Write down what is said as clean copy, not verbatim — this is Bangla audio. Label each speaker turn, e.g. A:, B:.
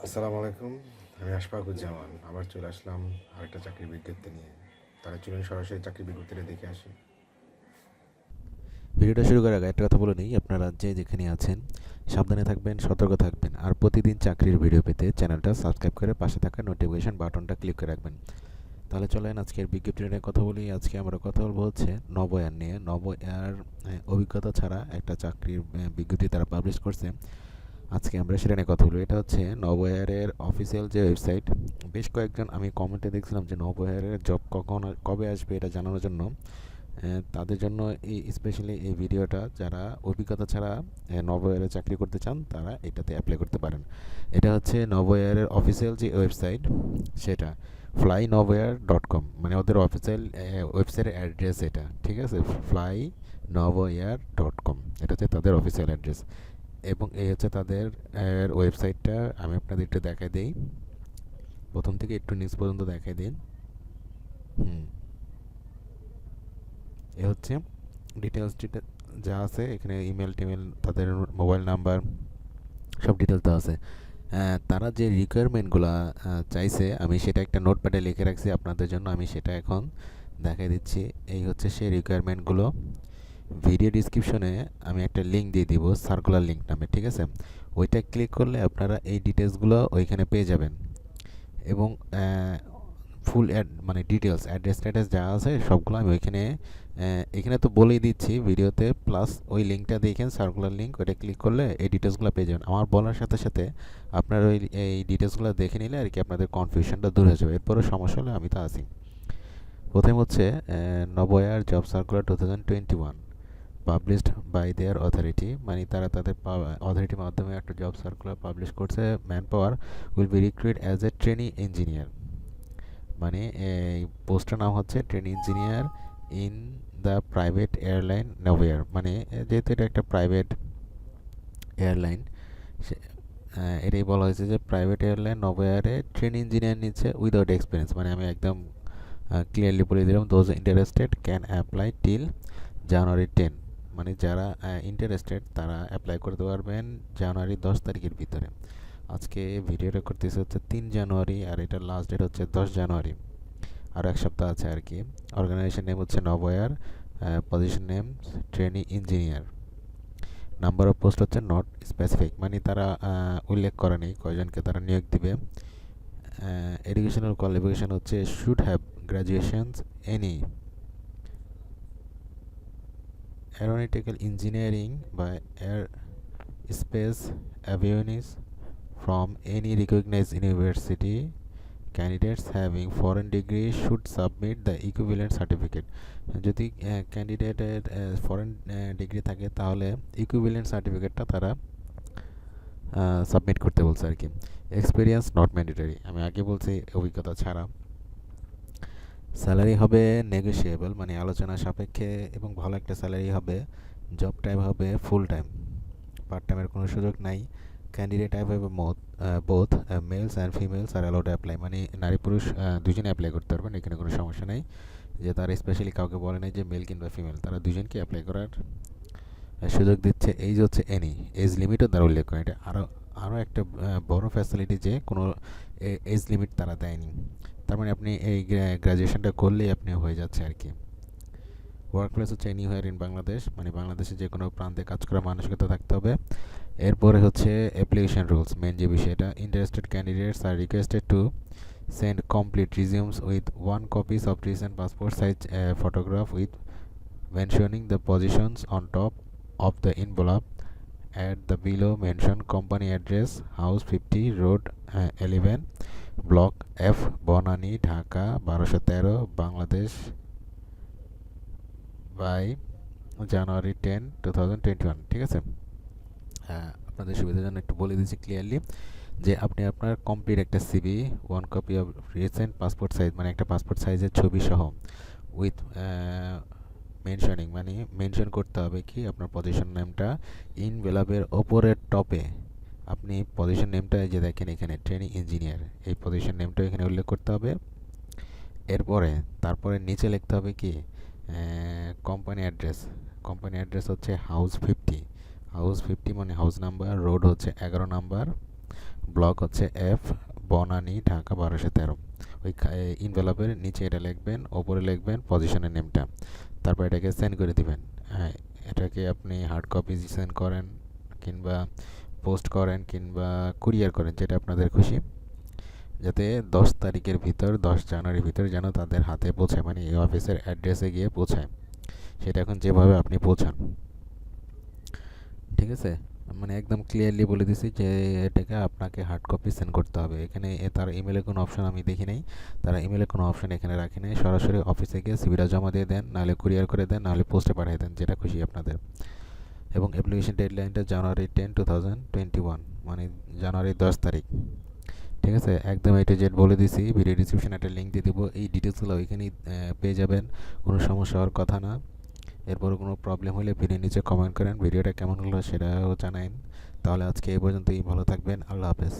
A: আসসালামু আলাইকুম। আমি আশফাকুজ্জামান আবার চলে আসলাম আরেকটা চাকরির বিজ্ঞপ্তি নিয়ে। তাহলে চলুন সরাসরি চাকরির বিজ্ঞপ্তিটা দেখে আসি।
B: ভিডিওটা শুরু করার আগে একটা কথা বলে নিই, আপনারা যে যেখানে আছেন সাবধানে থাকবেন, সতর্ক থাকবেন, আর প্রতিদিন চাকরির ভিডিও পেতে চ্যানেলটা সাবস্ক্রাইব করে পাশে থাকা নোটিফিকেশন বাটনটা ক্লিক করে রাখবেন। তাহলে চলেন আজকের বিজ্ঞপ্তি নিয়ে কথা বলি। আজকে আমরা কথা বলবো হচ্ছে নভোয়ার নিয়ে। নভোয়ার অভিজ্ঞতা ছাড়া একটা চাকরির বিজ্ঞপ্তি তারা পাবলিশ করছে। আজকে আমরা সেটা নিয়ে কথা বলবো। এটা হচ্ছে নভোয়ারের অফিসিয়াল যে ওয়েবসাইট। বেশ কয়েকজন আমি কমেন্টে দেখছিলাম যে নভোয়ারের জব কবে আসবে এটা জানানোর জন্য তাদের জন্য এই স্পেশালি এই ভিডিওটা। যারা অভিজ্ঞতা ছাড়া নভোয়ারে চাকরি করতে চান তারা এটাতে অ্যাপ্লাই করতে পারেন। এটা হচ্ছে নভোয়ারের অফিসিয়াল যে ওয়েবসাইট, সেটা flynovoair.com, মানে ওদের অফিসিয়াল ওয়েবসাইটের অ্যাড্রেস এটা, ঠিক আছে? flynovoair.com, এটা হচ্ছে তাদের অফিসিয়াল অ্যাড্রেস। এবং এই হচ্ছে তাদের ওয়েবসাইটটা। আমি আপনাদের একটু দেখাই দিই, প্রথম থেকে একটু নিচ পর্যন্ত দেখাই দিন। হুম, এ হচ্ছে ডিটেলস যা আছে এখানে, ইমেল টিমেল, তাদের মোবাইল নাম্বার, সব ডিটেলস দেওয়া আছে। তারা যে রিকোয়ারমেন্টগুলো চাইছে আমি সেটা একটা নোটপ্যাডে লিখে রাখছি আপনাদের জন্য, আমি সেটা এখন দেখাই দিচ্ছি। এই হচ্ছে সেই রিকোয়ারমেন্টগুলো। ভিডিও ডিসক্রিপশনে আমি একটা লিঙ্ক দিয়ে দিব, সার্কুলার লিঙ্ক নামে, ঠিক আছে? ওইটা ক্লিক করলে আপনারা এই ডিটেলসগুলো ওইখানে পেয়ে যাবেন। এবং ফুল মানে ডিটেলস, অ্যাড্রেস ট্যাড্রেস যা আছে সবগুলো আমি ওইখানে এখানে তো বলেই দিচ্ছি ভিডিওতে, প্লাস ওই লিঙ্কটা দেখেন, সার্কুলার লিঙ্ক, ওইটা ক্লিক করলে এই ডিটেলসগুলো পেয়ে যাবেন। আমার বলার সাথে সাথে আপনার ওই এই ডিটেলসগুলো দেখে নিলে আর কি আপনাদের কনফিউশনটা দূর হয়ে যাবে। এরপরও সমস্যা হলে আমি তো আছি। প্রথম হচ্ছে Novoair job circular 2021 published by their authority, মানে তারা তাদের অথরিটির মাধ্যমে একটা জব সার্কুলার পাবলিশ করছে। Man power will be recruit as a trainee engineer, মানে এই পোস্টের নাম হচ্ছে train engineer in the private airline Novoair. মানে যেহেতু এটা একটা প্রাইভেট এয়ারলাইন, এটাই বলা হয়েছে যে প্রাইভেট এয়ারলাইন নভোয়ারে ট্রেন ইঞ্জিনিয়ার নিচ্ছে উইদাউট এক্সপিরিয়েন্স। মানে আমি একদম ক্লিয়ারলি বলে দিলাম, those interested can apply till January 10। মানে যারা ইন্টারেস্টেড তারা অ্যাপ্লাই করতে পারবেন জানুয়ারি 10 তারিখের ভিতরে। আজকে ভিডিওটা করতেছে হচ্ছে 3 জানুয়ারি, আর এটার লাস্ট ডেট হচ্ছে 10 জানুয়ারি। আর এক সপ্তাহ আছে আর কি। অর্গানাইজেশন নেম হচ্ছে Novoair, position name trainee engineer. Number of post হচ্ছে নট স্পেসিফিক, মানে তারা উল্লেখ করে নেই কয়জনকে তারা নিয়োগ দিবে। এডুকেশনাল কোয়ালিফিকেশান হচ্ছে should have graduations any aeronautical engineering by air space avionics from any recognized university. Candidates having foreign degree should submit the equivalent certificate. যদি ক্যান্ডিডেটের ফরেন ডিগ্রি থাকে তাহলে ইকুইভ্যালেন্ট সার্টিফিকেটটা তারা সাবমিট করতে বলছে আর কি। এক্সপিরিয়েন্স নট ম্যান্ডেটরি, আমি আগে বলছি অভিজ্ঞতা ছাড়া। স্যালারি হবে নেগোশিয়েবল, মানে আলোচনা সাপেক্ষে, এবং ভালো একটা স্যালারি হবে। জব টাইপ হবে ফুল টাইম, পার্ট টাইমের কোনো সুযোগ নাই। ক্যান্ডিডেট টাইপ হবে both males and females are allowed apply, মানে নারী পুরুষ দুজনে অ্যাপ্লাই করতে পারবেন, এখানে কোনো সমস্যা নেই। যে তারা স্পেশালি কাউকে বলে নাই যে মেল কিংবা ফিমেল, তারা দুজনকে অ্যাপ্লাই করার সুযোগ দিচ্ছে। এই যে হচ্ছে এনি এজ লিমিটও তারা উল্লেখ করে। এটা আরও একটা বড় ফ্যাসিলিটি যে কোনো এজ লিমিট তারা দেয়নি। তার মানে আপনি এই গ্র্যাজুয়েশনটা করলেই আপনি হয়ে যাচ্ছে আর কি। ওয়ার্ক প্লেস হচ্ছে এনিওয়্যার ইন বাংলাদেশ, মানে বাংলাদেশে যে কোনো প্রান্তে কাজ করার মানসিকতা থাকতে হবে। এরপরে হচ্ছে অ্যাপ্লিকেশন রুলস, মেন যে বিষয়টা। Interested candidates are requested to send complete resumes with 1 copies of recent passport size photograph with mentioning the positions on top of the envelope at the below mentioned company address, House 50 Road 11 Block F, Banani, Dhaka 1213, Bangladesh, by January 10, 2021, ঠিক আছে? আপনাদের সুবিধার জন্য একটু বলে দিচ্ছি ক্লিয়ারলি যে আপনি আপনার কমপ্লিট একটা CV, 1 copy of recent passport size, মানে একটা পাসপোর্ট সাইজের ছবি সহ, উইথ মেনশনিং, মানে মেনশন করতে হবে কি আপনার পজিশন নেমটা ইনভেলপের ওপরের টপে। আপনি পজিশন নেমটা যে দেখেন এখানে ট্রেনিং ইঞ্জিনিয়ার, এই পজিশন নেমটা এখানে উল্লেখ করতে হবে। তারপরে নিচে লিখতে হবে কি কোম্পানি অ্যাড্রেস। কোম্পানি অ্যাড্রেস হচ্ছে হাউস 50, হাউস 50 মানে হাউস নাম্বার, রোড হচ্ছে 11 নাম্বার, ব্লক হচ্ছে এফ, বনানী, ঢাকা 1213। ওই ইনভেলপের নিচে এটা লিখবেন, ওপরে লিখবেন পজিশনের নেমটা, তারপর এটাকে সেন্ড করে দিবেন। হ্যাঁ, এটাকে আপনি হার্ড কপি সেন্ড করেন, কিংবা পোস্ট করেন, কিংবা কুরিয়ার করেন, যেটা আপনাদের খুশি, যাতে 10 তারিখের ভিতর, 10 জানুয়ারির ভিতর যেন তাদের হাতে পৌঁছায়, মানে এই অফিসের অ্যাড্রেসে গিয়ে পৌঁছায়। সেটা এখন যেভাবে আপনি পৌঁছান, ঠিক আছে? মানে একদম ক্লিয়ারলি বলে দিছি যে এটাকে আপনাকে হার্ড কপি সেন্ড করতে হবে। এখানে তার ইমেলে কোনো অপশন আমি দেখি নাই, তারা ইমেলে কোনো অপশন এখানে রাখে নাই। সরাসরি অফিসে গিয়ে সিভিটা জমা দিয়ে দেন, নাহলে কুরিয়ার করে দেন, নাহলে পোস্টে পাঠিয়ে দেন, যেটা খুশি আপনাদের। এবং অ্যাপ্লিকেশন ডেডলাইনটা জানুয়ারি 10, 2021, মানে জানুয়ারি 10 তারিখ। ঠিক আছে, একদম A to Z বলে দিছি। ভিডিও ডিসক্রিপশনে একটা লিঙ্ক দিয়ে দেবো, এই ডিটেলসগুলো ওইখানেই পেয়ে যাবেন। কোনো সমস্যা হওয়ার কথা না। এরপর কোনো প্রবলেম হলে ভিডিও নিচে কমেন্ট করেন, ভিডিওটা কেমন হলো সেটাও জানান। তাহলে আজকে এই পর্যন্তই, ভালো থাকবেন, আল্লাহ হাফেজ।